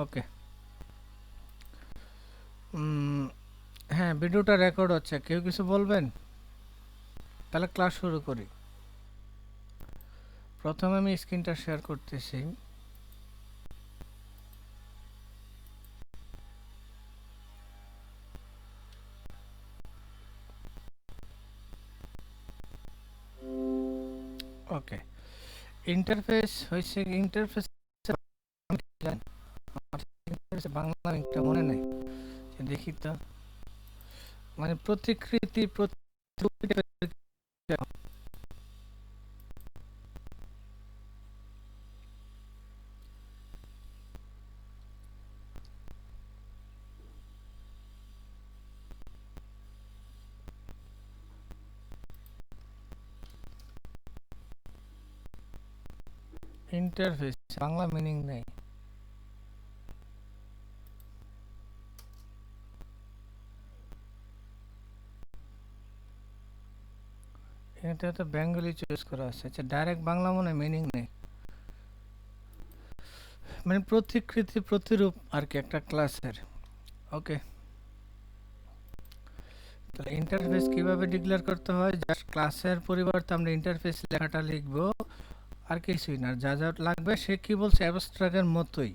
ওকে। উম, হ্যাঁ, ভিডিওটা রেকর্ড হচ্ছে, কেউ কিছু বলবেন? তাহলে ক্লাস শুরু করি। প্রথমে আমি স্ক্রিনটা শেয়ার করতেছি। ওকে। ইন্টারফেস হয়েছে, ইন্টারফেস বাংলা একটা মনে নেই, দেখি তো। মানে প্রতিকৃতি ইন্টারফেস বাংলা মিনিং নেই। এটা তো বেঙ্গলি চুজ করা আছে, আচ্ছা ডাইরেক্ট বাংলা মনে মিনিং নেই। মানে প্রতিকৃতি প্রতিরূপ আর কি একটা ক্লাসের। ওকে। তাহলে ইন্টারফেস কিভাবে ডিক্লেয়ার করতে হয়, জাস্ট ক্লাসের পরিবর্তে আমরা ইন্টারফেস লেখাটা লিখবো, আর কিছুই না। যা যা লাগবে, সে কি বলছে, অ্যাবস্ট্রাক্টের মতোই।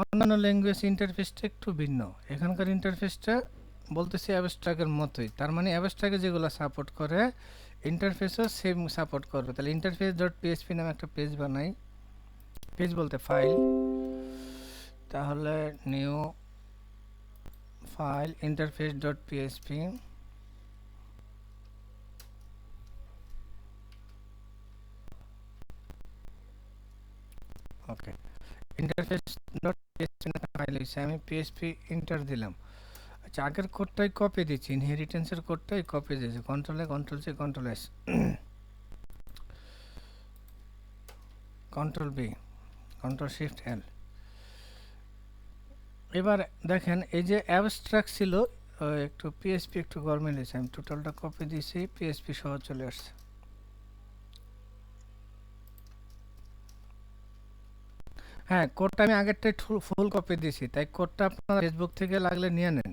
অন্যান্য ল্যাঙ্গুয়েজ ইন্টারফেসটা একটু ভিন্ন, এখানকার ইন্টারফেসটা বলতেছি অ্যাবস্ট্রাক্টের মতোই। তার মানে অ্যাবস্ট্রাক্টে যেগুলো সাপোর্ট করে ইন্টারফেসও সেম সাপোর্ট করবে। তাহলে ইন্টারফেস ডট পিএইচপি নামে একটা পেজ বানাই। পেজ বলতে ফাইল। তাহলে new file interface dot PHP. Okay. Interface dot PHP file হয়েছে, আমি পিএইচপি ইন্টার দিলাম। আচ্ছা, আগের কোডটাই কপি দিচ্ছি, ইনহেরিটেন্সের কোডটাই কপি দিয়েছি, control A control C control S control B control shift L. এবার দেখেন এই যে অ্যাবস্ট্রাক্ট ছিল, একটু পিএসপি একটু গরমিল হয়েছে, আমি টোটালটা কপি দিয়েছি, পিএসপি সহ চলে আসছে। হ্যাঁ, কোডটা আমি আগেরটাই ফুল কপি দিয়েছি, তাই কোডটা আপনারা ফেসবুক থেকে লাগলে নিয়ে নেন,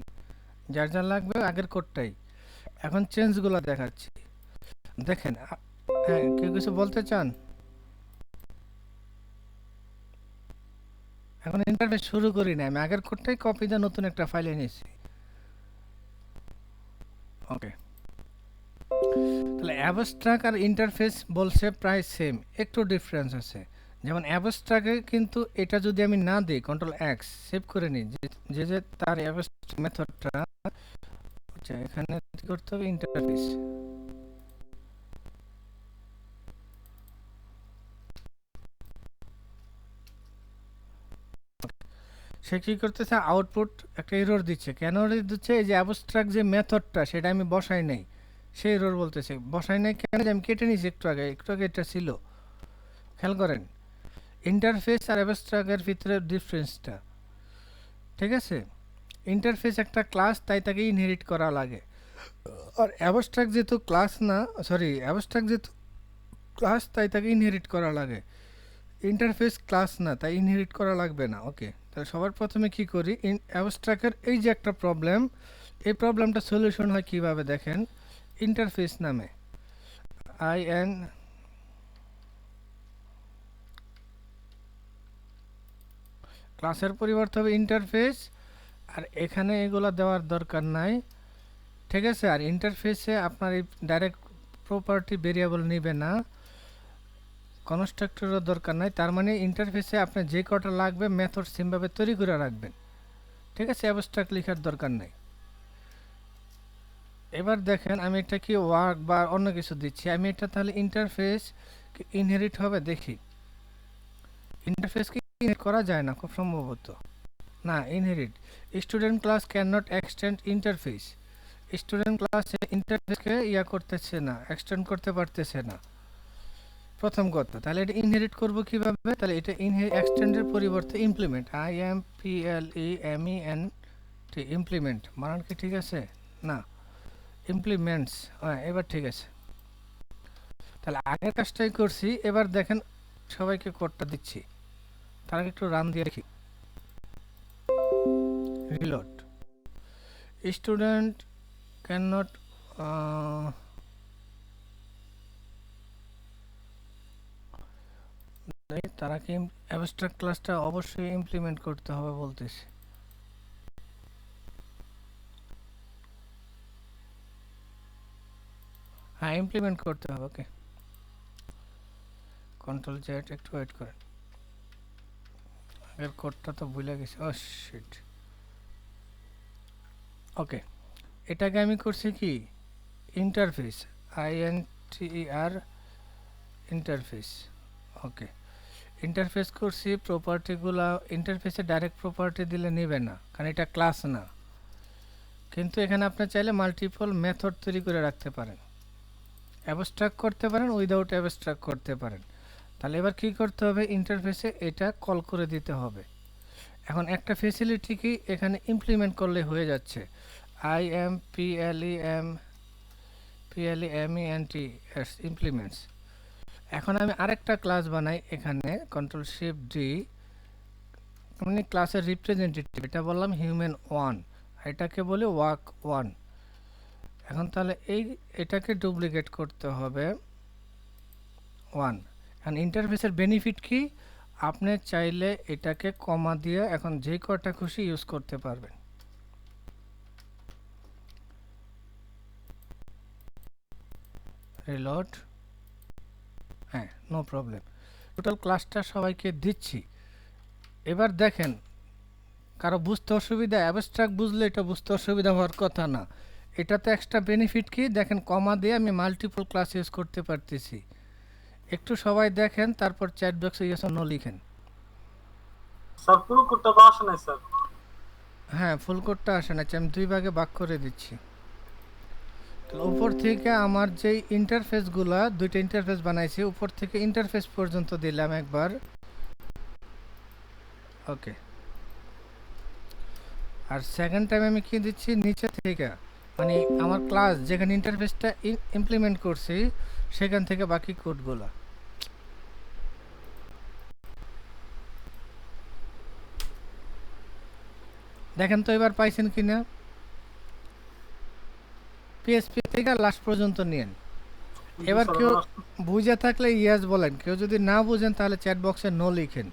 যার যার লাগবে আগের কোডটাই। এখন চেঞ্জগুলো দেখাচ্ছি, দেখেন। হ্যাঁ, কেউ কিছু বলতে চান? এখন ইন্টারফেস শুরু করি না, আমি আগের কোডটাই কপি দিয়ে নতুন একটা ফাইলে নিয়েছি। ওকে। তাহলে অ্যাবস্ট্রাক্ট আর ইন্টারফেস বলছে প্রায় সেম, একটু ডিফারেন্স আছে। যেমন অ্যাবস্ট্রাক্টে কিন্তু এটা যদি আমি না দিই, কন্ট্রোল এক্স সেভ করে নিই, যে যে তার অ্যাবস্ট্রাক্ট মেথডটা, আচ্ছা এখানে কি করতে হবে, ইন্টারফেস। সে কি করতেছে, আউটপুট একটা এরর দিচ্ছে। কেন এরর দিচ্ছে, এই যে অ্যাবস্ট্রাক্ট যে মেথডটা সেটা আমি বসাই নাই, সেই এরর বলতেছে। বসাই নাই কেন, যে আমি কেটে নিয়েছি একটু আগে, একটু আগে এটা ছিল। খেয়াল করেন ইন্টারফেস আর অ্যাবস্ট্রাক্টের ভিতরে ডিফারেন্সটা। ঠিক আছে, ইন্টারফেস একটা ক্লাস, তাই তাকে ইনহেরিট করা লাগে। আর অ্যাবস্ট্রাক্ট যেহেতু ক্লাস না, সরি অ্যাবস্ট্রাক্ট যেহেতু ক্লাস, তাই তাকে ইনহেরিট করা লাগে। ইন্টারফেস ক্লাস না, তাই ইনহেরিট করা লাগবে না। ওকে। তাহলে সবার প্রথমে কি করি, অ্যাবস্ট্রাক্টের এই যে একটা প্রবলেম, এই প্রবলেমটা সলিউশন হয় কিভাবে দেখেন, ইন্টারফেস নামে আই এন ক্লাসের পরিবর্তে হবে ইন্টারফেস। আর এখানে এগুলো দেওয়ার দরকার নাই। ঠিক আছে, আর ইন্টারফেসে আপনার এই ডাইরেক্ট প্রপার্টি ভেরিয়েবল নেবে না, কনস্ট্রাক্টরের দরকার নাই। তার মানে ইন্টারফেসে আপনার যে কটা লাগবে মেথড সেমভাবে তৈরি করে রাখবেন। ঠিক আছে, অ্যাবস্ট্রাক্ট লেখার দরকার নেই। এবার দেখেন আমি এটা কি ওয়ার্ক বা অন্য কিছু দিচ্ছি, আমি এটা তাহলে ইন্টারফেস ইনহেরিট হবে দেখি। ইন্টারফেস কি ইনহেরিট করা যায় না খুব সম্ভবত, না inherit. Student class can not extend interface, student ক্লাসে ইন্টারফেসকে ইয়া করতেছে না, এক্সটেন্ড করতে পারতেছে না, প্রথম কথা। তাহলে এটা ইনহেরিট করব কিভাবে, তাহলে এটা এক্সটেন্ডের পরিবর্তে implement, I M P L E M E N T, implement. মানান কি ঠিক আছে? না, ইমপ্লিমেন্টস। হ্যাঁ, এবার ঠিক আছে। তাহলে আগের কাজটাই করছি, এবার দেখেন সবাইকে কোডটা দিচ্ছি, তার আগে একটু রান দিয়ে দেখি। রিলোড। স্টুডেন্ট ক্যান নট, তারা কি অ্যাবস্ট্রাক্ট ক্লাসটা অবশ্যই ইমপ্লিমেন্ট করতে হবে বলতেছে। হ্যাঁ, ইমপ্লিমেন্ট করতে হবে। ওকে, কন্ট্রোল জেড, একটু ওয়েট করেন, আগের কোডটা তো ভুলে গেছি। ও শিট। ওকে, এটাকে আমি করছি কি ইন্টারফেস, INTER ইন্টারফেস। ওকে, ইন্টারফেস করছি। প্রপার্টিগুলো ইন্টারফেসে ডাইরেক্ট প্রপার্টি দিলে নেবে না, কারণ এটা ক্লাস না। কিন্তু এখানে আপনি চাইলে মাল্টিপল মেথড তৈরি করে রাখতে পারেন, অ্যাবস্ট্রাক্ট করতে পারেন, উইদাউট অ্যাবস্ট্রাক্ট করতে পারেন। তাহলে এবার কি করতে হবে, ইন্টারফেসে এটা কল করে দিতে হবে। এখন একটা ফেসিলিটি কি এখানে ইমপ্লিমেন্ট করলে হয়ে যাচ্ছে, IMPLEMENT ইমপ্লিমেন্টস। এখন আমি আরেকটা ক্লাস বানাই এখানে, কন্ট্রোল শিফট ডি, মানে ক্লাসের রিপ্রেজেন্টেটিভ, এটা বললাম হিউম্যান 1, এটাকে বলি ওয়াক 1। এখন তাহলে এটাকে ডুপ্লিকেট করতে হবে 1। এখন ইন্টারফেসের বেনিফিট কি, আপনি চাইলে এটাকে কমা দিয়ে এখন যে কটা খুশি ইউজ করতে পারবেন। রিলোড, হ্যাঁ, নো প্রবলেম। টোটাল ক্লাসটা সবাইকে দিচ্ছি। এবার দেখেন, কারো বুঝতে অসুবিধা, অ্যাবস্ট্রাক্ট বুঝলে এটা বুঝতে অসুবিধা হওয়ার কথা না। এটাতে এক্সট্রা বেনিফিট কি দেখেন, কমা দিয়ে আমি মাল্টিপল ক্লাস ইউজ করতে পারতেছি। একটু সবাই দেখেন, তারপর চ্যাট বক্সে ইয়েস অর নো লিখেন। স্যার পুরো কোডটা তো আসে নাই স্যার। হ্যাঁ, ফুল কোডটা আসে না, আমি 2 ভাগে ভাগ করে দিচ্ছি। উপর থেকে আমার যেই ইন্টারফেসগুলা, 2টা ইন্টারফেস বানাইছি, উপর থেকে ইন্টারফেস পর্যন্ত দিলাম একবার। ওকে, আর সেকেন্ড টাইম আমি কি দিচ্ছি, নিচে থেকে, মানে আমার ক্লাস যেখানে ইন্টারফেসটা ইমপ্লিমেন্ট করছি সেখান থেকে বাকি কোডগুলো। দেখেন তো এবার পাইছেন কিনা, পিএসপি থেকে লাস্ট পর্যন্ত নিয়েন। এবার কেউ বুঝে থাকলে ইয়েস বলেন, কেউ যদি না বুঝেন তাহলে চ্যাট বক্সে নো লিখেন।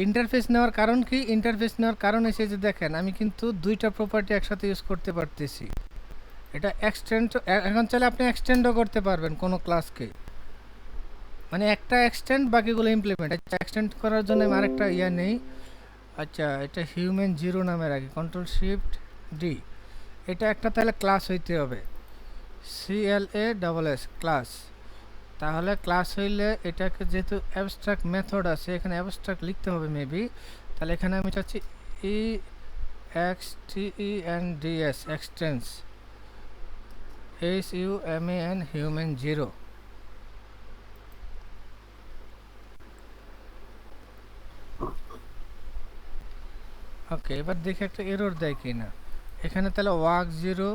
ইন্টারফেস নেওয়ার কারণ কি, ইন্টারফেস নেওয়ার কারণ এসে যে দেখেন আমি কিন্তু 2টা প্রপার্টি একসাথে ইউজ করতে পারতেছি। এটা এক্সটেন্ড, এখন চাইলে আপনি এক্সটেন্ডও করতে পারবেন কোনো ক্লাসকে, মানে একটা এক্সটেন্ড বাকিগুলো ইমপ্লিমেন্ট। আচ্ছা, এক্সটেন্ড করার জন্য আমি আরেকটা নেই। আচ্ছা, এটা হিউম্যান 0 নামে রাখি, কন্ট্রোল শিফট ডি। এটা একটা তাহলে ক্লাস হইতে হবে, CLASS ক্লাস। তাহলে ক্লাস হইলে এটাকে যেহেতু অ্যাবস্ট্রাক্ট মেথড আছে, এখানে অ্যাবস্ট্রাক্ট লিখতে হবে মেবি। তাহলে এখানে আমি চাচ্ছি EXTENDS এক্সটেন্স, HUMAN হিউম্যান 0। ওকে, এবার দেখি একটা এরর দেয় কি না এখানে। তাহলে ওয়ার্ক 0,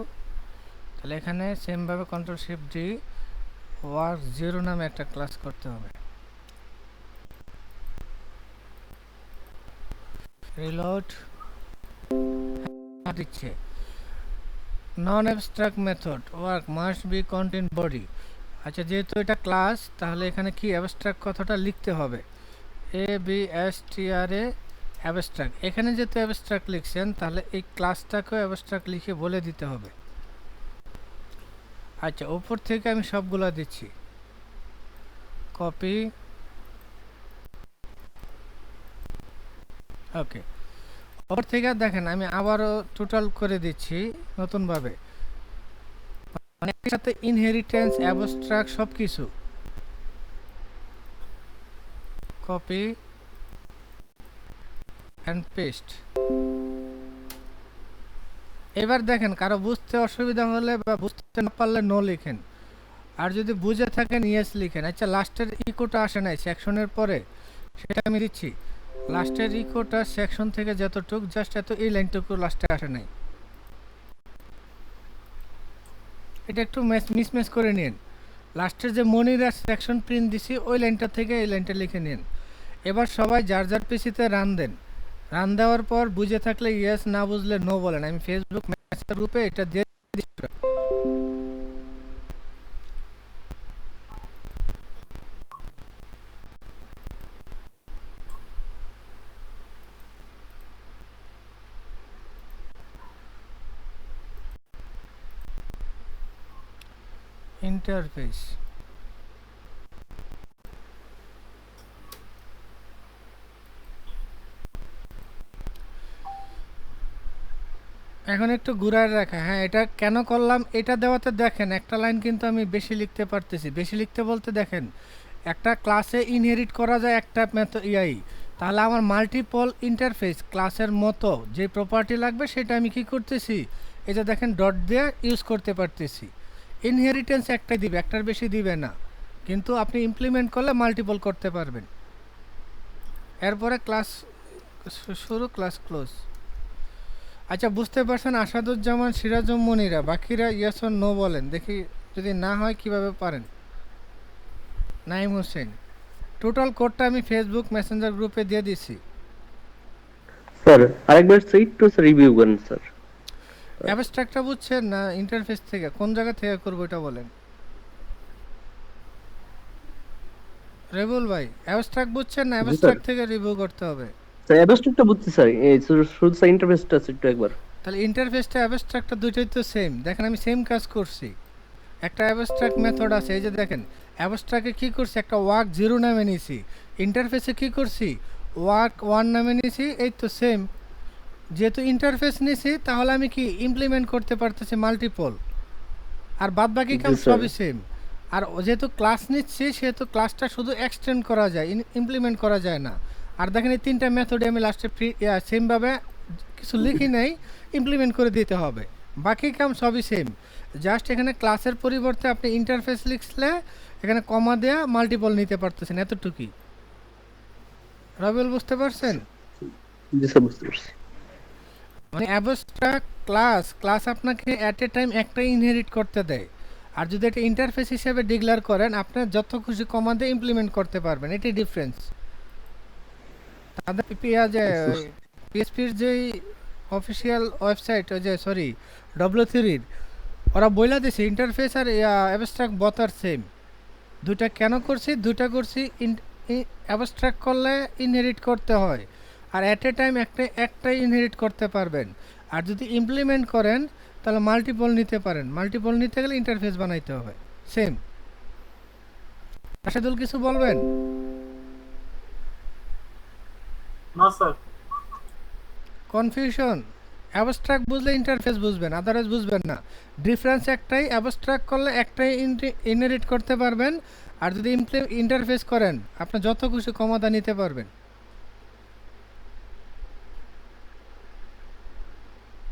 তাহলে এখানে সেমভাবে কন্ট্রোল শিফট ডি, ওয়ার্ক 0 নামে একটা ক্লাস করতে হবে। রিলোড দিচ্ছে, non abstract method work must be content body. আচ্ছা, যেহেতু এটা ক্লাস তাহলে এখানে কি অ্যাবস্ট্রাক্ট কথাটা লিখতে হবে, ABSTRA অ্যাবস্ট্রাক্ট। এখানে যেহেতু অ্যাবস্ট্রাক্ট লিখছেন তাহলে এই ক্লাসটাকেও অ্যাবস্ট্রাক্ট লিখে বলে দিতে হবে। আচ্ছা, উপর থেকে আমি সবগুলো দিচ্ছি, কপি। ওকে, ওপর থেকে দেখেন আমি আবারও টোটাল করে দিচ্ছি নতুনভাবে, মানে একসাথে ইনহেরিটেন্স, অ্যাবস্ট্রাক্ট সব কিছু। Copy and paste. এবার দেখেন, কারো বুঝতে অসুবিধা হলে বা বুঝতে না পারলে নো লিখেন, আর যদি বুঝে থাকেন ইয়েস লিখেন। আচ্ছা, লাস্টের ইকোটা আসে নাই সেকশনের পরে, সেটা আমি দিচ্ছি। লাস্টের ইকোটা সেকশন থেকে যতটুক জাস্ট এত, এই লাইনটুকু লাস্টে আসে নাই, এটা একটু মিসম্যাচ করে নিন। লাস্টের যে মনিরা সেকশন প্রিন্ট দিছি ওই লাইনটা থেকে এই লাইনটা লিখে নিন। এবার সবাই যার যার পিসিতে রান দেন, রান দেওয়ার পর বুঝে থাকলে ইয়েস, না বুঝলে নো বলেন। আমি ফেসবুক মেসেঞ্জার গ্রুপে এটা দিয়ে দিচ্ছি। ইন্টারফেস এখন একটু ঘুরায় রাখা। হ্যাঁ, এটা কেন করলাম, এটা দেওয়াতে দেখেন একটা লাইন কিন্তু আমি বেশি লিখতে পারতেছি। বেশি লিখতে বলতে দেখেন একটা ক্লাসে ইনহেরিট করা যায় একটা মেথড ইয়াই, তাহলে আমার মাল্টিপল ইন্টারফেস ক্লাসের মতো যে প্রপার্টি লাগবে সেটা আমি কি করতেছি, এই যে দেখেন ডট দিয়ে ইউজ করতে পারতেছি। ইনহেরিটেন্স একটাই দিবে, একটার বেশি দিবে না, কিন্তু আপনি ইমপ্লিমেন্ট করলে মাল্টিপল করতে পারবেন। এরপরে ক্লাস শুরু, ক্লাস ক্লোজ। আচ্ছা, বুঝতে পারছেন আসাদুজ্জামান, সিরাজুম, মনিরা, বাকিরা ইয়েস অর নো বলেন দেখি, যদি না হয় কিভাবে পারেন। নাইম হোসেন, টোটাল কোডটা আমি ফেসবুক মেসেঞ্জার গ্রুপে দিয়ে দিছি। স্যার আরেকবার একটু রিভিউ করেন স্যার। অ্যাবস্ট্রাক্টটা বুঝছেন না ইন্টারফেস থেকে, কোন জায়গা থেকে করবো এটা বলেন। রেবুল ভাই, অ্যাবস্ট্রাক্ট বুঝছেন না, অ্যাবস্ট্রাক্ট থেকে রিভিউ করতে হবে। স্যার অ্যাবস্ট্রাক্টটা বুঝছি স্যার, এই শুধু স্যার ইন্টারফেসটা একটু একবার। তাহলে ইন্টারফেসটা অ্যাবস্ট্রাক্টটা দুটোই তো সেম। দেখেন আমি সেম কাজ করছি। একটা অ্যাবস্ট্রাক্ট মেথড আছে, এই যে দেখেন অ্যাবস্ট্রাক্টে কী করছি, একটা ওয়ার্ক 0 নামে নিয়েছি। ইন্টারফেসে কী করছি, ওয়ার্ক 1 নামে নিয়েছি। এই তো সেম, যেহেতু ইন্টারফেস নিয়েছি তাহলে আমি কি ইমপ্লিমেন্ট করতে পারতেছি মাল্টিপল, আর বাদ বাকি কাজ সবই সেম। আর যেহেতু ক্লাস নিচ্ছি সেহেতু ক্লাসটা শুধু এক্সটেন্ড করা যায়, ইমপ্লিমেন্ট করা যায় না। আর দেখেন এই তিনটা মেথডে আমি লাস্টে সেমভাবে কিছু লিখি নেই, ইমপ্লিমেন্ট করে দিতে হবে। বাকি কাম সবই সেম, জাস্ট এখানে ক্লাসের পরিবর্তে আপনি ইন্টারফেস লিখলে এখানে কমা দেয়া মাল্টিপল নিতে পারতেছেন, এতটুকুই। রবিউল বুঝতে পারছেন? জি স্যার বুঝতে পারছি। মানে অ্যাবস্ট্রাক্ট ক্লাস আপনাকে অ্যাট এ টাইম একটাই ইনহেরিট করতে দেয়, আর যদি এটা ইন্টারফেস হিসেবে ডিক্লেয়ার করেন আপনার যত খুশি কমান্ডে ইমপ্লিমেন্ট করতে পারবেন, এটাই ডিফারেন্স। তাদের পিএসপির যেই অফিসিয়াল ওয়েবসাইট, ওই যে সরি W3-র, ওরা বইলা দিছে ইন্টারফেস আর অ্যাবস্ট্রাক্ট বথ আর সেম। দুইটা কেন করছি, দুইটা করছি অ্যাবস্ট্রাক্ট করলে ইনহেরিট করতে হয়, আর অ্যাট এ টাইম একটাই ইনহেরিট করতে পারবেন। আর যদি ইমপ্লিমেন্ট করেন তাহলে মাল্টিপল নিতে পারেন। মাল্টিপল নিতে গেলে ইন্টারফেস বানাইতে হবে, সেম। রাশেদুল কিছু বলবেন? না স্যার। কনফিউশন? অ্যাবস্ট্রাক্ট বুঝলে ইন্টারফেস বুঝবেন, আদারওয়াইজ বুঝবেন না। ডিফারেন্স একটাই, অ্যাবস্ট্রাক্ট করলে একটাই ইনহেরিট করতে পারবেন, আর যদি ইন্টারফেস করেন আপনি যত খুশি ক্ষমতা নিতে পারবেন।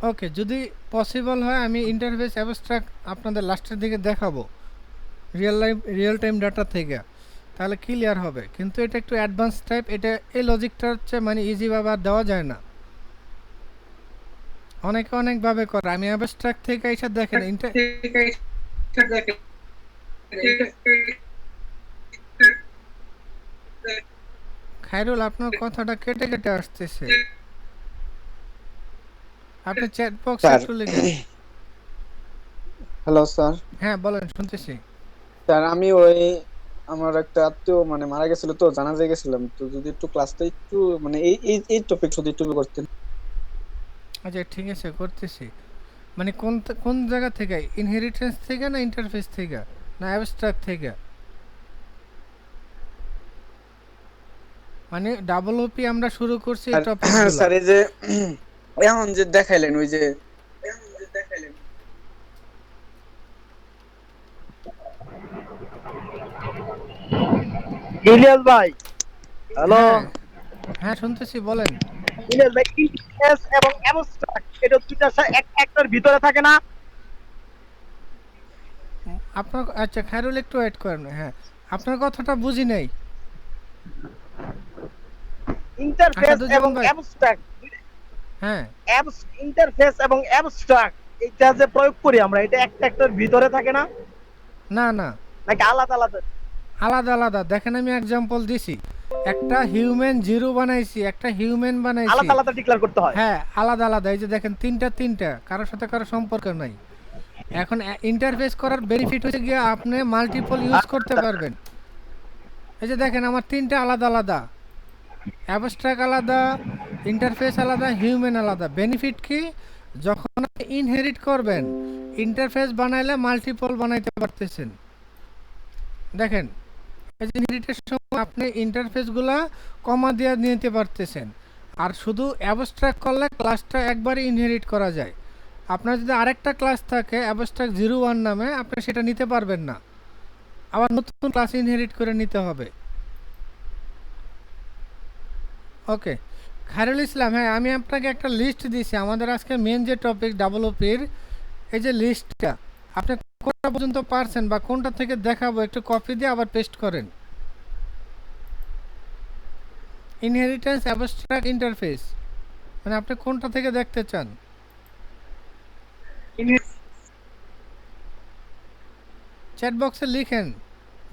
ওকে, যদি পসিবল হয় আমি ইন্টারফেস অ্যাবস্ট্রাক্ট আপনাদের লাস্টের দিকে দেখাবো রিয়েল টাইম ডাটা থেকে, তাহলে ক্লিয়ার হবে। কিন্তু এটা একটু অ্যাডভান্স টাইপ, এটা এই লজিকটা হচ্ছে মানে ইজিভাবে আর দেওয়া যায় না, অনেকে অনেকভাবে করে। আমি অ্যাবস্ট্রাক্ট থেকে এসে দেখেন খায়রুল, আপনার কথাটা কেটে কেটে আসতেছে, আপনি চ্যাট বক্সে একটু লিখেন। Hello sir. হ্যাঁ বলেন, শুনতেছি। স্যার আমি ওই আমার একটা আত্মীয় মানে মারা গেছিল তো, জানাজায় গেছিলাম তো, যদি একটু ক্লাসটা একটু মানে এই টপিক শুধু একটু করতেন। আচ্ছা ঠিক আছে, করতেছি। মানে কোন কোন জায়গা থেকে, ইনহেরিটেন্স থেকে না ইন্টারফেস থেকে না অ্যাবস্ট্রাক্ট থেকে? মানে ডাবল ওপি আমরা শুরু করছি এই টপিকগুলো। স্যার এই যে এখন যে দেখাইলেন ওই যে ইলিয়াস ভাই, হ্যালো। হ্যাঁ শুনতেছি, বলেন। ইলিয়াস ভাই, ইন্টারফেস এবং অ্যাবস্ট্রাক্ট এটা দুইটা একটার ভিতরে থাকে না? আপনার আচ্ছা খায়রুল একটু ওয়েট করেন। হ্যাঁ, আপনার কথাটা বুঝি নাই। ইন্টারফেস আসাদুজ্জামান এবং ভাই। অ্যাবস্ট্রাক্ট, হ্যাঁ, ইন্টারফেস এবং অ্যাবস্ট্রাক্ট এটা যে প্রয়োগ করি আমরা, এটা একটার ভিতরে থাকে না না না, নাকি আলাদা আলাদা? আলাদা আলাদা। দেখেন আমি এক্সাম্পল দিছি, একটা হিউম্যান জিরো বানাইছি, একটা হিউম্যান বানাইছি। আলাদা আলাদা ডিক্লেয়ার করতে হয়। হ্যাঁ, আলাদা আলাদা। এই যে দেখেন তিনটা কারোর সাথে কারো সম্পর্ক নাই। এখন ইন্টারফেস করার বেনিফিট হচ্ছে গিয়ে আপনি মাল্টিপল ইউজ করতে পারবেন। এই যে দেখেন আমার তিনটা আলাদা আলাদা, অ্যাবস্ট্রাক্ট আলাদা, ইন্টারফেস আলাদা, হিউম্যান আলাদা। বেনিফিট কি? যখন আপনি ইনহেরিট করবেন, ইন্টারফেস বানাইলে মাল্টিপল বানাইতে পারতেছেন। দেখেন এই যে ইনহেরিটের সময় আপনি ইন্টারফেসগুলা কমা দিয়ে নিতে পারতেছেন। আর শুধু অ্যাবস্ট্রাক্ট করলে ক্লাসটা একবারই ইনহেরিট করা যায়। আপনার যদি আরেকটা ক্লাস থাকে অ্যাবস্ট্রাক্ট 01 নামে, আপনি সেটা নিতে পারবেন না, আবার নতুন ক্লাস ইনহেরিট করে নিতে হবে। ওকে খায়রুল ইসলাম, হ্যাঁ আমি আপনাকে একটা লিস্ট দিয়েছি আমাদের আজকে মেন যে টপিক ডেভেলপির, এই যে লিস্টটা আপনি কোনটা পর্যন্ত পারছেন বা কোনটা থেকে দেখাবো একটু কপি দিয়ে আবার পেস্ট করেন। ইনহেরিটেন্স অ্যাবস্ট্রাক্ট ইন্টারফেস, মানে আপনি কোনটা থেকে দেখতে চান? চ্যাট বক্সে লিখেন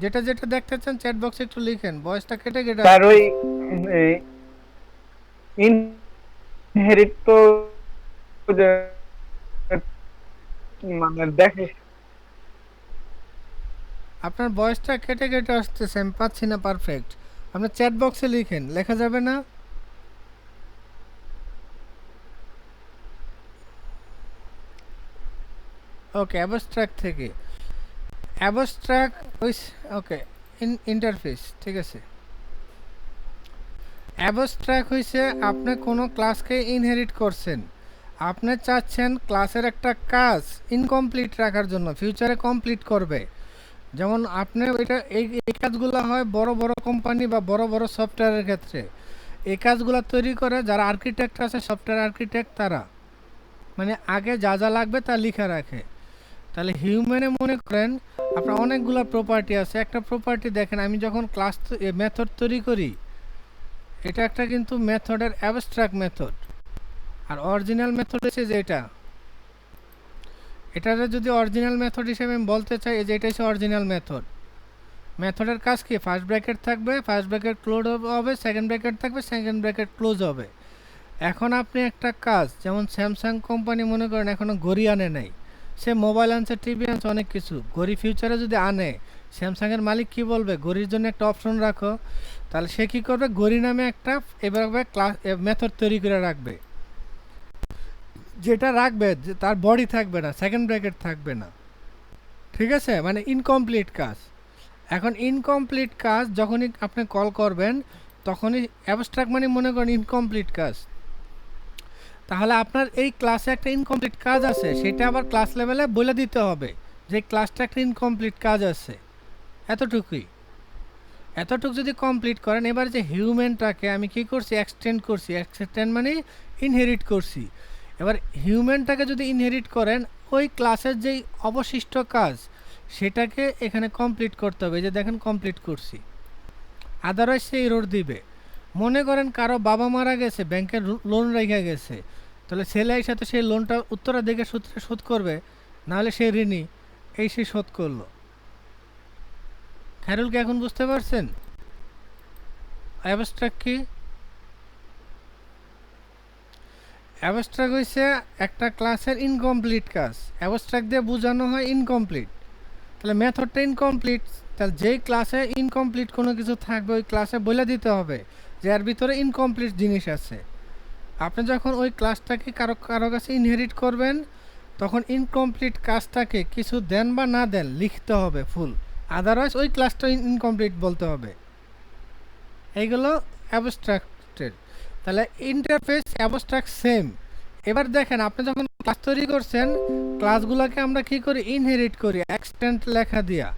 যেটা যেটা দেখতে চান, চ্যাট বক্সে একটু লিখেন, ভয়েসটা কেটে কেটে স্যার ওই ইনহেরিট তো মানে দেখে আপনার ভয়েসটা কেটে কেটে আসতেছে, আমি পাচ্ছি না পারফেক্ট। আপনি চ্যাট বক্সে লিখেন, লেখা যাবে না? ওকে অ্যাবস্ট্রাক্ট থেকে অ্যাবস্ট্রাক্ট ওকে ইন্টারফেস, ঠিক আছে। অ্যাবস্ট্রাক্ট হইছে আপনি কোনো ক্লাসকে ইনহেরিট করছেন, আপনি চাচ্ছেন ক্লাসের একটা কাজ ইনকমপ্লিট রাখার জন্য, ফিউচারে কমপ্লিট করবে। যেমন আপনি এটা এই কাজগুলো হয় বড় বড় কোম্পানি বা বড় বড় সফটওয়্যারের ক্ষেত্রে। এই কাজগুলো তৈরি করে যারা আর্কিটেক্ট আছে, সফটওয়্যার আর্কিটেক্ট, তারা মানে আগে যা যা লাগবে তা লিখে রাখে। তাহলে হিউম্যানে মনে করেন আপনার অনেকগুলো প্রপার্টি আছে। একটা প্রপার্টি দেখেন, আমি যখন ক্লাস মেথড তৈরি করি, এটা একটা কিন্তু মেথডের অ্যাবস্ট্রাক্ট মেথড, আর অরিজিনাল মেথড হচ্ছে যেটা, এটার যদি অরিজিনাল মেথড হিসেবে আমি বলতে চাই, যে এটা হচ্ছে অরিজিনাল মেথড। মেথডের কাজ কি? ফার্স্ট ব্র্যাকেট থাকবে, ফার্স্ট ব্র্যাকেট ক্লোজ হবে, সেকেন্ড ব্র্যাকেট থাকবে, সেকেন্ড ব্র্যাকেট ক্লোজ হবে। এখন আপনি একটা কাজ, যেমন স্যামসাং কোম্পানি মনে করেন এখনও ঘড়ি আনে নাই, সে মোবাইল আনছে, টিভি আনছে, অনেক কিছু। ঘড়ি ফিউচারে যদি আনে, স্যামসাংয়ের মালিক কি বলবে? ঘড়ির জন্য একটা অপশন রাখো। তাহলে সে কী করবে? ঘড়ি নামে একটা এভাবে ক্লাস মেথড তৈরি করে রাখবে, যেটা রাখবে তার বডি থাকবে না, সেকেন্ড ব্র্যাকেট থাকবে না, ঠিক আছে? মানে ইনকমপ্লিট কাজ। এখন ইনকমপ্লিট কাজ যখনই আপনি কল করবেন, তখনই অ্যাবস্ট্রাক্ট মানে মনে করেন ইনকমপ্লিট কাজ। তাহলে আপনার এই ক্লাসে একটা ইনকমপ্লিট কাজ আছে, সেটা আবার ক্লাস লেভেলে বলে দিতে হবে যে ক্লাসটা একটা ইনকমপ্লিট কাজ আছে, এতটুকুই। এতটুকু যদি কমপ্লিট করেন, এবার যে হিউম্যানটাকে আমি কি করছি? এক্সটেন্ড করছি। এক্সটেন্ড মানে ইনহেরিট করছি। এবার হিউম্যানটাকে যদি ইনহেরিট করেন, ওই ক্লাসের যেই অবশিষ্ট কাজ সেটাকে এখানে কমপ্লিট করতে হবে। এই যে দেখেন কমপ্লিট করছি, আদারওয়াইজ সে এরর দিবে। মনে করেন কারো বাবা মারা গেছে, ব্যাংকের লোন রেখে গেছে, তাহলে ছেলের সাথে সেই লোনটা উত্তরাধিকার সূত্রে শোধ করবে, নাহলে সে ঋণী, এই সে শোধ করলো। খায়রুলকে এখন বুঝতে পারছেন অ্যাবস্ট্রাক্ট কি? অ্যাবস্ট্রাক্ট হইছে একটা ক্লাসের ইনকমপ্লিট কাজ, অ্যাবস্ট্রাক্ট দিয়ে বোঝানো হয় ইনকমপ্লিট। তাহলে মেথডটা ইনকমপ্লিট, তাহলে যেই ক্লাসে ইনকমপ্লিট কোনো কিছু থাকবে ওই ক্লাসে বলে দিতে হবে যে এর ভিতরে ইনকমপ্লিট জিনিস আছে। আপনি যখন ওই ক্লাসটাকে কারো কাছে ইনহেরিট করবেন, তখন ইনকমপ্লিট কাজটাকে কিছু দেন বা না দেন লিখতে হবে ফুল, আদারওয়াইজ ওই ক্লাসটা ইনকমপ্লিট বলতে হবে। এইগুলো অ্যাবস্ট্রাক্টের। তাহলে ইন্টারফেস অ্যাবস্ট্রাক্ট সেম। এবার দেখেন আপনি যখন ক্লাস তৈরি করছেন, ক্লাসগুলোকে আমরা কি করি? ইনহেরিট করি এক্সটেন্ড লেখা দিয়া,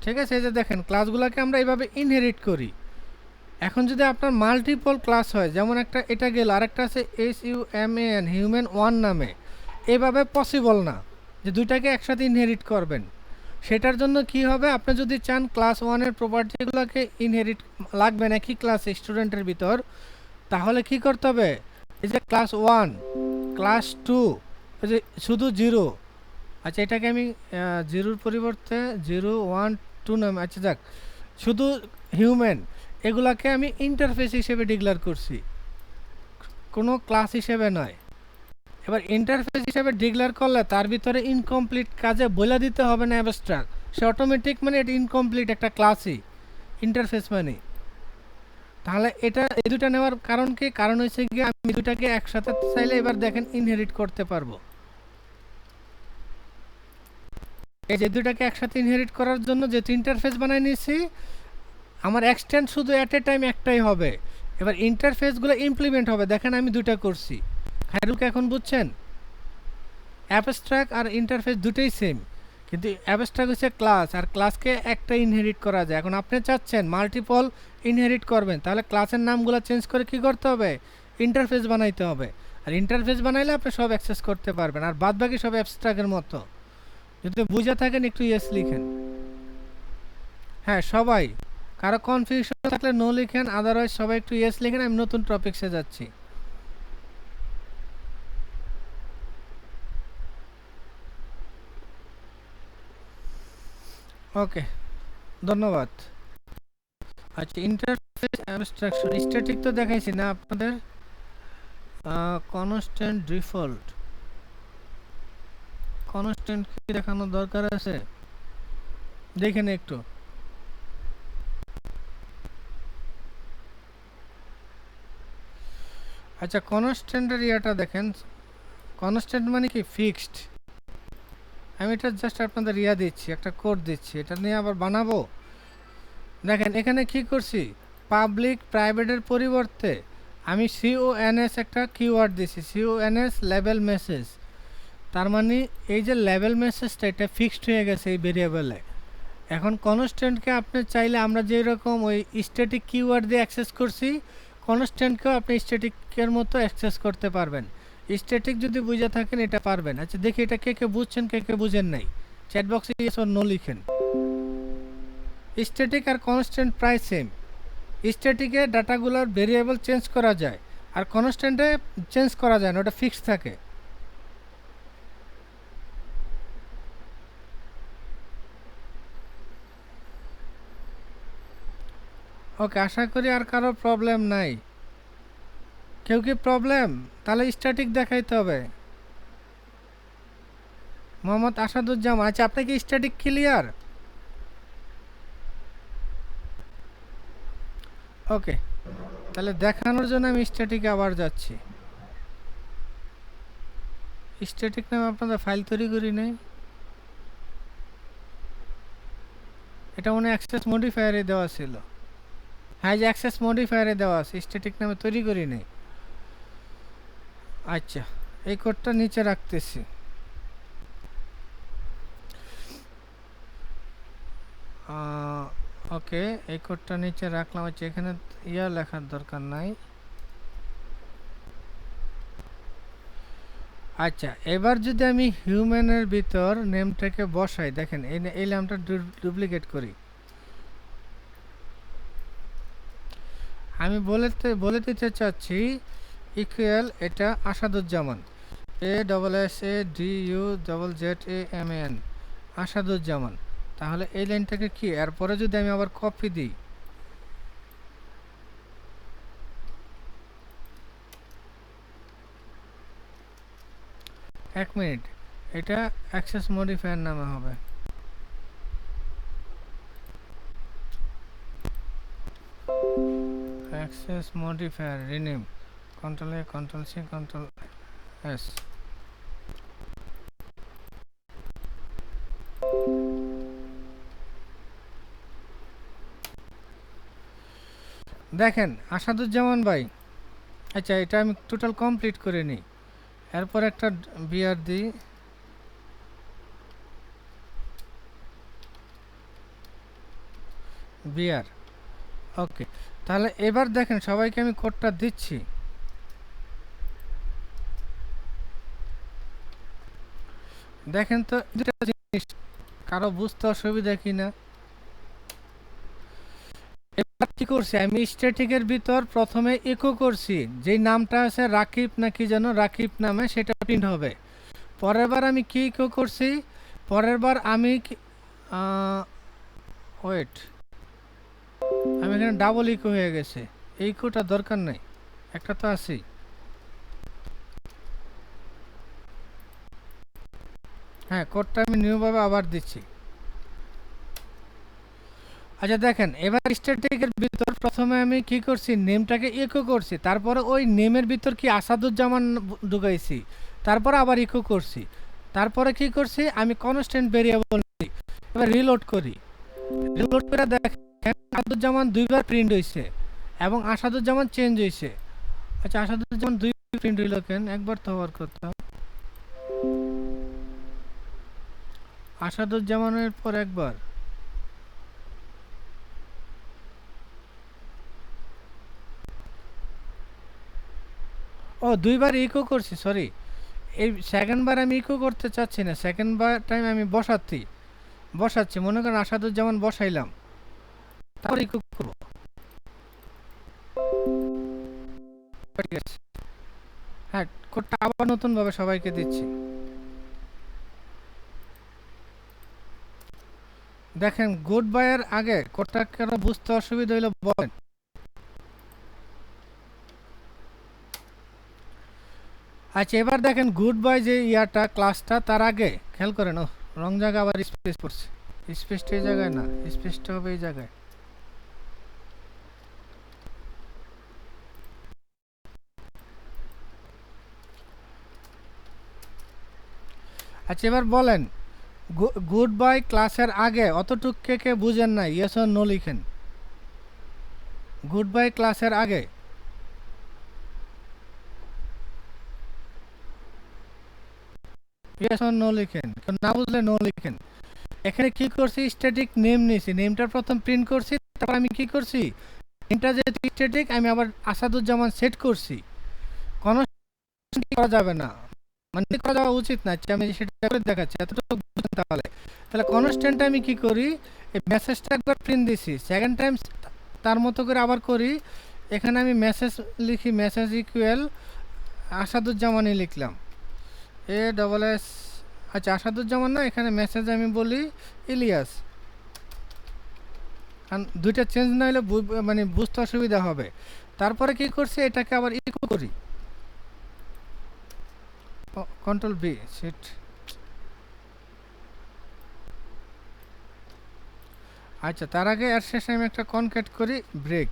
ঠিক আছে? এই যে দেখেন ক্লাসগুলোকে আমরা এইভাবে ইনহেরিট করি। এখন যদি আপনার মাল্টিপল ক্লাস হয়, যেমন একটা এটা গেল, আরেকটা আছে HUMAN, হিউম্যান 1 নামে, এইভাবে পসিবল না যে দুইটাকে একসাথে ইনহেরিট করবেন। সেটার জন্য কি হবে? আপনি যদি চান ক্লাস 1-এর প্রপার্টিগুলোকে ইনহেরিট লাগবে না একই ক্লাসে স্টুডেন্টের ভিতর, তাহলে কি করতে হবে? এই যে ক্লাস 1, ক্লাস 2, এই যে শুধু 0, আচ্ছা এটাকে আমি 0-র পরিবর্তে 0, 1, টু নামে, আচ্ছা যাক, শুধু হিউম্যান এগুলাকে আমি ইন্টারফেস হিসেবে ডিক্লেয়ার করছি, কোনো ক্লাস হিসেবে নয়। এবার ইন্টারফেস হিসেবে ডিক্লেয়ার করলে তার ভিতরে ইনকমপ্লিট কাজে বলে দিতে হবে না অ্যাবস্ট্রাক্ট, সে অটোমেটিক মানে এটা ইনকমপ্লিট একটা ক্লাসই ইন্টারফেস মানে। তাহলে এটা এই দুটা নেওয়ার কারণ কি? কারণ হচ্ছে গিয়ে আমি দুটাকে একসাথে চাইলে এবার দেখেন ইনহেরিট করতে পারবো। এই যে দুটাকে একসাথে ইনহেরিট করার জন্য যেহেতু ইন্টারফেস বানাই নিয়েছি, আমার এক্সটেন্ড শুধু অ্যাট এ টাইম একটাই হবে। এবার ইন্টারফেসগুলো ইমপ্লিমেন্ট হবে, দেখেন আমি দুটা করছি। খায়রুলকে এখন বুঝছেন? অ্যাবস্ট্রাক্ট আর ইন্টারফেস দুটোই সেম, কিন্তু অ্যাবস্ট্রাক্ট হচ্ছে ক্লাস, আর ক্লাসকে একটা ইনহেরিট করা যায়। এখন আপনি চাচ্ছেন মাল্টিপল ইনহেরিট করবেন, তাহলে ক্লাসের নামগুলো চেঞ্জ করে কি করতে হবে? ইন্টারফেস বানাইতে হবে। আর ইন্টারফেস বানাইলে আপনি সব অ্যাক্সেস করতে পারবেন, আর বাদ বাকি সব অ্যাবস্ট্রাক্টের মতো। যদি বুঝে থাকেন একটু ইয়েস লিখেন। হ্যাঁ সবাই, কারো কনফিউশন থাকলে নো লিখেন, আদারওয়াইজ সবাই একটু ইয়েস লিখেন। আমি নতুন টপিকসে যাচ্ছি। ওকে, ধন্যবাদ। আচ্ছা, ইন্টারফেস অ্যাবস্ট্রাকশন স্ট্যাটিক তো দেখাইছি না আপনাদের? কনস্ট্যান্ট ডিফল্ট, কনস্ট্যান্ট কি দেখানোর দরকার আছে? দেখেন একটু। আচ্ছা, কনস্ট্যান্টের ইয়াটা দেখেন। কনস্ট্যান্ট মানে কি? ফিক্সড। আমি এটা জাস্ট আপনাদের ইয়া দিচ্ছি, একটা কোড দিচ্ছি, এটা নিয়ে আবার বানাবো। দেখেন এখানে কি করছি, পাবলিক প্রাইভেটের পরিবর্তে আমি CONS একটা কিওয়ার্ড দিছি, CONS লেভেল মেসেজ। তার মানে এই যে লেভেল মেসেজটা এটা ফিক্সড হয়ে গেছে এই ভেরিয়েবলে। এখন কনস্ট্যান্টকে আপনি চাইলে আমরা যেই রকম ওই স্ট্যাটিক কিওয়ার্ড দিয়ে অ্যাক্সেস করছি, কনস্ট্যান্টকেও আপনি স্ট্যাটিকের মতো অ্যাক্সেস করতে পারবেন। স্ট্যাটিক যদি বুঝে থাকেন এটা পারবেন। আচ্ছা দেখি এটা কে কে বুঝছেন, কে কে বুঝেন নাই, চ্যাট বক্সে ইয়েস অর নো লিখেন। স্ট্যাটিক আর কনস্ট্যান্ট প্রায় সেম। স্ট্যাটিকে ডাটাগুলোর ভেরিয়েবল চেঞ্জ করা যায়, আর কনস্ট্যান্টে চেঞ্জ করা যায় না, ওটা ফিক্সড থাকে। ওকে, আশা করি আর কারো প্রবলেম নাই। কেউ কি প্রবলেম? তাহলে স্ট্যাটিক দেখাইতে হবে। মোহাম্মদ আসাদুজ্জামান, আচ্ছা আপনি কি স্ট্যাটিক ক্লিয়ার? ওকে, তাহলে দেখানোর জন্য আমি স্ট্যাটিকে আবার যাচ্ছি। স্ট্যাটিক নামে আপনাদের ফাইল তৈরি করি নাই, এটা মনে অ্যাক্সেস মডিফায়ারে দেওয়া ছিল। হ্যাঁ, যে অ্যাক্সেস মডিফায়ারে দেওয়া আছে, স্ট্যাটিক নামে তৈরি করি নাই। আচ্ছা, এই কোডটা নিচে রাখতেছি। ওকে, এই কোডটা নিচে রাখলাম। আচ্ছা, এখানে ইয়া লেখার দরকার নাই। আচ্ছা, এবার যদি আমি হিউম্যানের ভিতর নেমটাকে বসাই, দেখেন এই নামটা ডুপ্লিকেট করি। আমি বলে দিতে চাচ্ছি ইকুয়াল এটা আসাদুজ্জামান, ASSADUZZAMAN, আসাদুজ্জামান। তাহলে এই লাইনটাকে কি, এরপরে যদি আমি আবার কপি দিই, এক মিনিট, এটা অ্যাক্সেস মডিফায়ার নামে হবে। Access modifier rename, control A, control C, control S। দেখেন আসাদুজ্জামান ভাই, আচ্ছা এটা আমি টোটাল কমপ্লিট করে নিই, এরপর একটা বিআর দিই। বিআর, ওকে। তাহলে এবার দেখেন সবাইকে আমি কোডটা দিচ্ছি। দেখেন তো দুটো জিনিস, কারো বুঝতে অসুবিধা কিনা। এবার কি করছি, আমি স্ট্যাটিকের ভিতর প্রথমে ইকো করছি, যেই নামটা আছে রাকিব নাকি যেন, রাকিব নামে, সেটা প্রিন্ট হবে। পরের বার আমি কি ইকো করছি, পরের বার আমি ওয়েট, আমি এখানে ডাবল ইকো হয়ে গেছে, এই ইকোটা দরকার নেই, একটা তো আছেই। হ্যাঁ, কোডটা আমি নিউভাবে আবার দিচ্ছি। আচ্ছা দেখেন, এবার স্ট্যাটিকের ভিতর প্রথমে আমি কি করছি, নেমটাকে ইকো করছি, তারপরে ওই নেমের ভিতর কি আসাদুজ্জামান ঢুকাইছি, তারপরে আবার ইকো করছি, তারপরে কি করছি আমি কনস্ট্যান্ট ভেরিয়েবল নিছি। এবার রিলোড করি, রিলোড করে দেখেন আসাদুজ্জামান 2বার প্রিন্ট হয়েছে এবং আসাদুজ্জামান চেঞ্জ হয়েছে। আচ্ছা আসাদুজ্জামান 2 প্রিন্ট হইল কেন, একবার তো হওয়ার কথা। আসাদুজ্জামানের পর একবার, ও 2বার ইকো করছি, সরি। এই সেকেন্ড বার আমি ইকো করতে চাচ্ছি না, সেকেন্ড বার টাইম আমি বসাচ্ছি, মনে করেন আসাদুজ্জামান বসাইলাম, তারপর ইকো করবো। ঠিক আছে, হ্যাঁ কোডটা আবার নতুন ভাবে সবাইকে দিচ্ছি। দেখেন গুড বাইয়ের আগে কোডটা কেন বুঝতে অসুবিধা হইলো বলেন। আচ্ছা এবার দেখেন গুড বাই যে ইয়াটা ক্লাসটা, তার আগে খেয়াল করেন, ও রং জায়গা আবার স্পেস পড়ছে, স্পেসটা এই জায়গায় না, স্পেসটা হবে এই জায়গায়। আচ্ছা এবার বলেন গুড বাই ক্লাসের আগে অতটুক কে কে বুঝেন না, ইয়েস অর নো লিখেন। গুড বাই ক্লাসের আগে ইয়েস অর নো লিখেন, না বুঝলে নো লিখেন। এখানে কি করছি, স্ট্যাটিক নেম নিয়েছি, নেমটা প্রথম প্রিন্ট করছি, তারপর আমি কি করছি, নেমটা যেহেতু স্ট্যাটিক আমি আবার আসাদুজ্জামান সেট করছি। কোনো করা যাবে না, মানে করা যাওয়া উচিত না, আমি সেটা করে দেখাচ্ছি, এতটুকু বুঝুন। তাহলে তাহলে কনস্ট্যান্ট আমি কি করি, এই মেসেজটা একবার প্রিন্ট দিছি, সেকেন্ড টাইম তার মতো করে আবার করি, এখানে আমি মেসেজ লিখি, মেসেজ ইকুয়াল আসাদুজ্জামানই লিখলাম, ASS। আচ্ছা আসাদুজ্জামান না, এখানে মেসেজ আমি বলি ইলিয়াস, কারণ দুইটা চেঞ্জ না হলে মানে বুঝতে অসুবিধা হবে। তারপরে কি করছি, এটাকে আবার ইকো করি, কন্ট্রোল বি সিট। আচ্ছা তার আগে এর শেষে আমি একটা কনক্যাট করি, ব্রেক।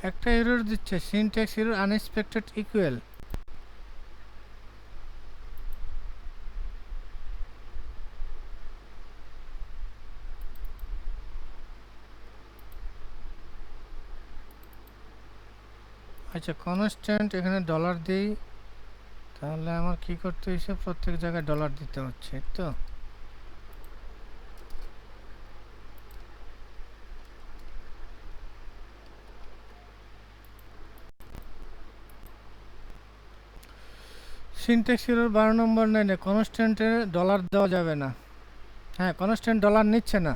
একটা এরর দিচ্ছে, সিনট্যাক্স এরর আনএক্সপেক্টেড ইকুয়াল। আচ্ছা কনস্ট্যান্ট এখানে ডলার দিই, তাহলে আমার কি করতে হয়েছে, প্রত্যেক জায়গায় ডলার দিতে হচ্ছে তো। সিনট্যাক্স এরর 12 নম্বর লাইনে কনস্ট্যান্টে ডলার দেওয়া যাবে না। হ্যাঁ কনস্ট্যান্ট ডলার নিচ্ছে না,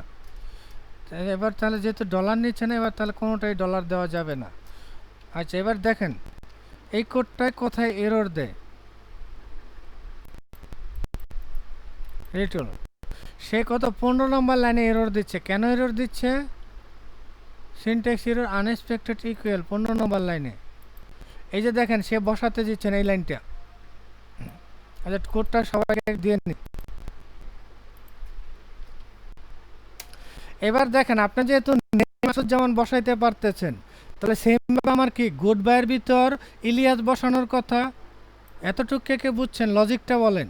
এবার তাহলে যেহেতু ডলার নিচ্ছে না, এবার তাহলে কোনোটাই ডলার দেওয়া যাবে না। আচ্ছা এবার দেখেন এই কোডটায় কোথায় এরর দেয়, রিটুল সে কত 15 নম্বর লাইনে এরর দিচ্ছে, কেন এরর দিচ্ছে, সিনট্যাক্স এরর আনএক্সপেক্টেড ইকুয়াল 15 নম্বর লাইনে। এই যে দেখেন সে বসাতে দিচ্ছে না এই লাইনটা। আচ্ছা কোডটা সবাইকে দিয়ে নি। এবার দেখেন আপনি যেহেতু যেমন বসাইতে পারতেছেন, তাহলে সেমভাবে আমার কি গুড বাইয়ের ভিতর ইলিয়াস বসানোর কথা, এতটুকু কে কে বুঝছেন, লজিকটা বলেন,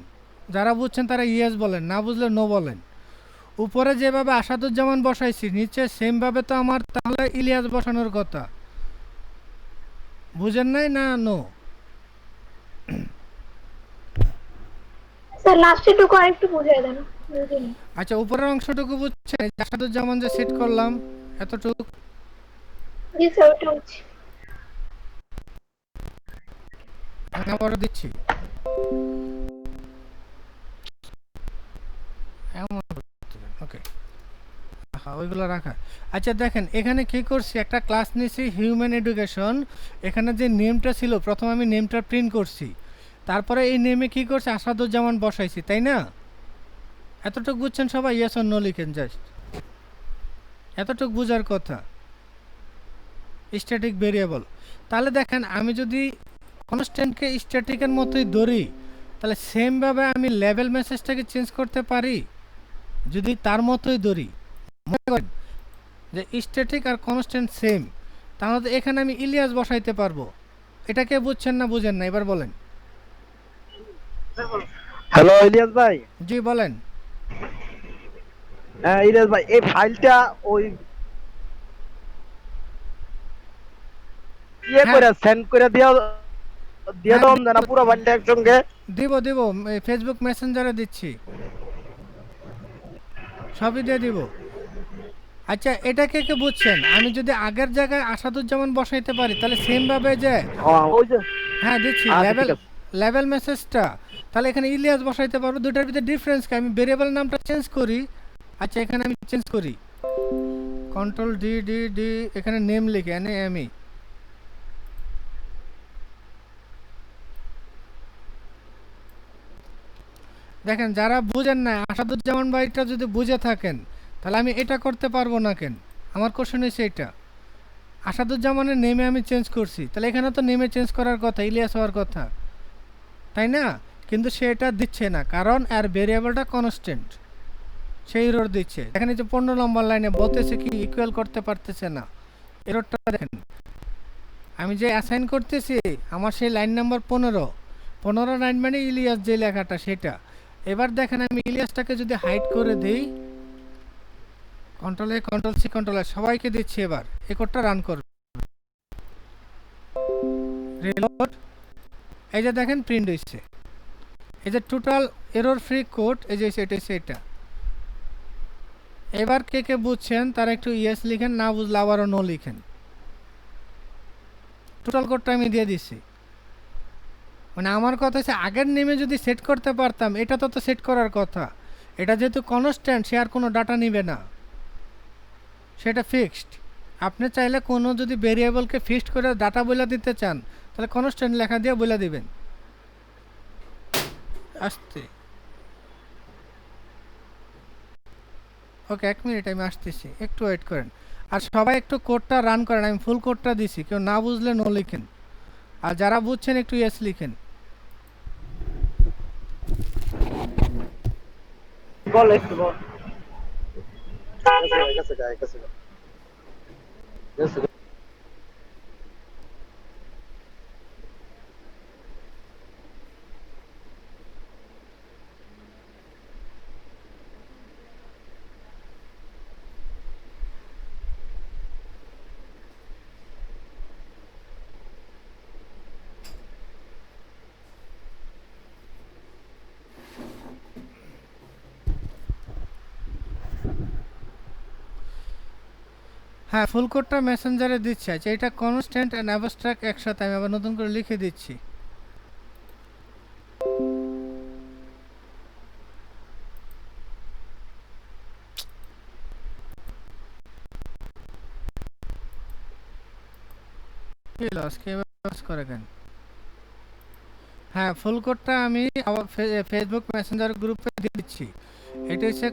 যারা বুঝছেন তারা ইয়েস বলেন, না বুঝলে নো বলেন। উপরে যেভাবে আসাদুজ্জামান বসাইছি, নিচে সেমভাবে তো আমার তাহলে ইলিয়াস বসানোর কথা, বুঝেন নাই না নো? স্যার লাস্টেরটুকু আরেকটু বুঝিয়ে দেন, বুঝিনি। আচ্ছা উপরের অংশটুকু বুঝছেন, আসাদুজ্জামান যে সেট করলাম এতটুকু? জি স্যার ওটা হচ্ছে। আমি আবারও দিচ্ছি, এমন ওকে, হ্যাঁ ওইগুলো রাখা। আচ্ছা দেখেন এখানে কি করছি, একটা ক্লাস নিয়েছি হিউম্যান এডুকেশন, এখানে যে নেমটা ছিল প্রথম আমি নেমটা প্রিন্ট করছি, তারপরে এই নেমে কি করছি আসাদুজ্জামান বসাইছি, তাই না? এতটুকু বুঝছেন সবাই? ইয়েস অর নো লিখেন জাস্ট, এতটুকু বোঝার কথা। স্ট্যাটিক ভেরিয়েবল, তাহলে দেখেন আমি যদি কনস্ট্যান্টকে স্ট্যাটিকের মতোই ধরি, তাহলে সেমভাবে আমি লেভেল মেসেজটাকে চেঞ্জ করতে পারি যদি তার মতোই ধরি। মনে করেন যে স্ট্যাটিক আর কনস্ট্যান্ট সেম, তাহলে তো এখানে আমি ইলিয়াস বসাইতে পারবো। এটাকে বুঝছেন না বুঝেন না এবার বলেন। হ্যালো ইলিয়াস ভাই। জি বলেন। হ্যাঁ ইলিয়াস ভাই, এই ফাইলটা ওই ইয়ে হ্যাঁ। করে সেন্ড করে দিয়ে হ্যাঁ, দাও না পুরো ফাইলটা একসঙ্গে। দিব ফেসবুক মেসেঞ্জারে দিচ্ছি, সবই দিয়ে দিব। আচ্ছা এটা কে কে বুঝছেন? আমি যদি আগের জায়গায় আসাদুজ্জামান বসাইতে পারি তাহলে সেমভাবে যে ওই যে হ্যাঁ দিচ্ছি আচ্ছা, লেভেল ঠিক আছে। লেভেল মেসেজটা, তাহলে এখানে ইলিয়াস বসাইতে পারবো। দুটার ভিতরে ডিফারেন্স কি? আমি ভেরিয়েবল নামটা চেঞ্জ করি। আচ্ছা এখানে আমি চেঞ্জ করি কন্ট্রোল ডি ডি ডি, এখানে নেম লিখে NAME। দেখেন যারা বুঝেন না, আসাদুজ্জামান ভাইটা যদি বুঝে থাকেন তাহলে আমি এটা করতে পারবো না কেন? আমার কোশ্চেন হচ্ছে এটা, আসাদুজ্জামানের নেমে আমি চেঞ্জ করছি, তাহলে এখানে তো নেমে চেঞ্জ করার কথা, ইলিয়াস হওয়ার কথা, তাই না? কিন্তু সে এটা দিচ্ছে না, কারণ আর ভেরিয়েবলটা কনস্ট্যান্ট, সেই এরর দিচ্ছে। এখানে যে 15 নম্বর লাইনে বলতেছে কি ইকুয়াল করতে পারতেছে না, এররটা দেখেন। আমি যে অ্যাসাইন করতেছি আমার সেই লাইন নাম্বার 15 লাইন মানে ইলিয়াস যে লেখাটা সেটা। এবার দেখেন আমি ইলিয়াসটাকে যদি হাইড করে দিই, control A control C control R সবাইকে দিচ্ছি, এবার এই কোডটা রান করবে, রিলোড। এই যে দেখেন প্রিন্ট হয়েছে, এই যে টোটাল এরর ফ্রি কোড, এই যে এটা সেটা। এবার কে কে বুঝছেন তারা একটু ইয়েস লিখেন, না বুঝলে আবারও নো লিখেন। টোটাল কোডটা আমি দিয়ে দিচ্ছি। মানে আমার কথা হচ্ছে আগের নেমে যদি সেট করতে পারতাম, এটা তো সেট করার কথা। এটা যেহেতু কনস্ট্যান্ট, সে আর কোনো ডাটা নিবে না, সেটা ফিক্সড। আপনি চাইলে কোনো যদি ভেরিয়েবলকে ফিক্সড করে ডাটা বলে দিতে চান তাহলে কনস্ট্যান্ট লেখা দিয়ে বলে দিবেন। আসতে ওকে 1 মিনিট আমি আসতেছি, একটু ওয়েট করেন। আর সবাই একটু কোডটা রান করেন, আমি ফুল কোডটা দিছি, কেউ না বুঝলে নো লিখেন, আর যারা বুঝছেন একটু ইয়েস লিখেন। বল একটু বল। হ্যাঁ ফুল কোডটা মেসেঞ্জারে দিচ্ছে। আচ্ছা এটা কনস্ট্যান্ট অ্যান্ড অ্যাবস্ট্রাক্ট একসাথে আমি আবার নতুন করে লিখে দিচ্ছি। কি লস কে লস করে কেন? হ্যাঁ ফুল কোডটা আমি ফেসবুক মেসেঞ্জার গ্রুপে দিয়ে দিচ্ছি। এটা হচ্ছে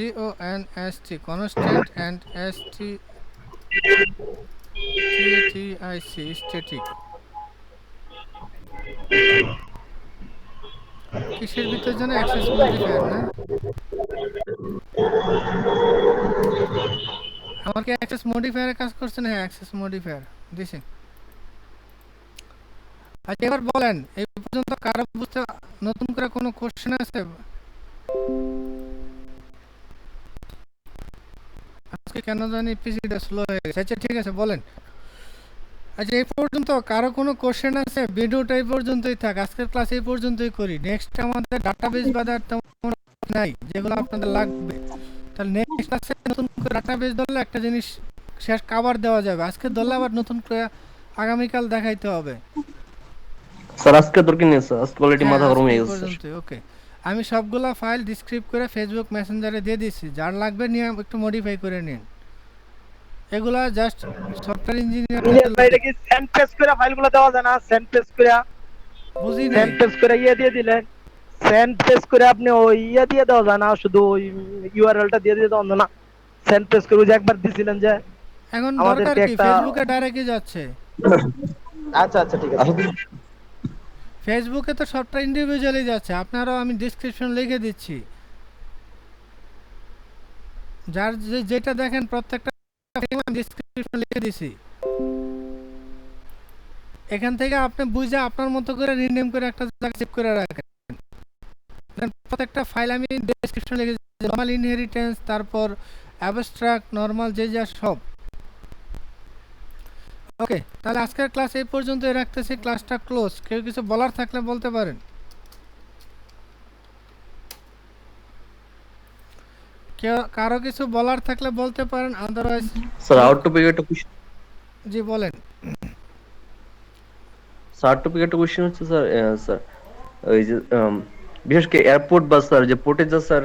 CONST constant and STATIC static। কিসের ভিতর যেন অ্যাক্সেস মডিফায়ার না? আমার কি অ্যাক্সেস মডিফায়ারে কাজ করছে না? হ্যাঁ অ্যাক্সেস মডিফায়ার দিছি। আচ্ছা এবার বলেন এই পর্যন্ত কারো বুঝতে নতুন করে কোনো কোশ্চেন আছে? আজকে কেন জানি পিসিটা স্লো হয়ে গেছে। আচ্ছা ঠিক আছে বলেন। আচ্ছা এই পর্যন্ত কারো কোনো কোশ্চেন আছে? ভিডিওটা এই পর্যন্তই থাক, আজকের ক্লাস এই পর্যন্তই করি। নেক্সট আমাদের ডাটাবেস বাজার তেমন নাই যেগুলো আপনাদের লাগবে, তাহলে নেক্সট ক্লাসে নতুন করে ডাটাবেস ধরলে একটা জিনিস শেষ কভার দেওয়া যাবে। আজকে ধরলে আবার নতুন করে আগামীকাল দেখাইতে হবে। স্যার আজকে দরকার নেই স্যার, আজকে অলরেডি মাথা গরম হয়ে গেছে স্যার। ওকে, আমি সবগুলা ফাইল ডিসক্রিপ্ট করে ফেসবুক মেসেঞ্জারে দিয়ে দিচ্ছি, যার লাগবে নিয়ে একটু মডিফাই করে নিন। এগুলা জাস্ট সফটওয়্যার ইলিয়াস ভাই ইঞ্জিনিয়ার এটা কি সেন্ড পেজ করে ফাইলগুলো দেওয়া যায় না? সেন্ড পেজ করে বুঝি নাই। সেন্ড পেজ করে ইয়ে দিয়ে দিলেন, সেন্ড পেজ করে আপনি ওই ইয়ে দিয়ে দেওয়া যায় না, শুধু ওই ইউআরএলটা দিয়ে দিয়ে দেওয়া না? সেন্ড পেজ করে ওই যে একবার দিছিলেন যে এখন আমাদেরকে দরকার কি, একটা- ফেসবুকে ডাইরেক্টই যাচ্ছে। আচ্ছা আচ্ছা ঠিক আছে। ফেসবুকে তো সবটা ইন্ডিভিজুয়ালি যাচ্ছে, আপনারাও আমি ডিসক্রিপশন লিখে দিচ্ছি, যার যেটা দেখেন প্রত্যেকটা ডিসক্রিপশন লিখে দিছি। এখান থেকে আপনি বুঝে আপনার মতো করে রিনেম করে একটা জায়গা সেভ করে রাখেন। প্রত্যেকটা ফাইল আমি ডেসক্রিপশন লিখে দিচ্ছি, নরমাল ইনহেরিটেন্স, তারপর অ্যাবস্ট্রাক্ট, নরমাল যে যা সব। ওকে, তাহলে আজকের ক্লাস এই পর্যন্তই রাখতেছি, ক্লাসটা ক্লোজ। কেউ কিছু বলার থাকলে বলতে পারেন। কেউ কারো কিছু বলার থাকলে বলতে পারেন, আদারওয়াইজ স্যার আউট টপিক একটা কোশ্চেন, জি বলেন। স্যার আউট টপিক একটা কোশ্চেন হচ্ছে স্যার, স্যার ওই যে বিশেষ করে এয়ারপোর্ট বা স্যার যে পোর্টে যা স্যার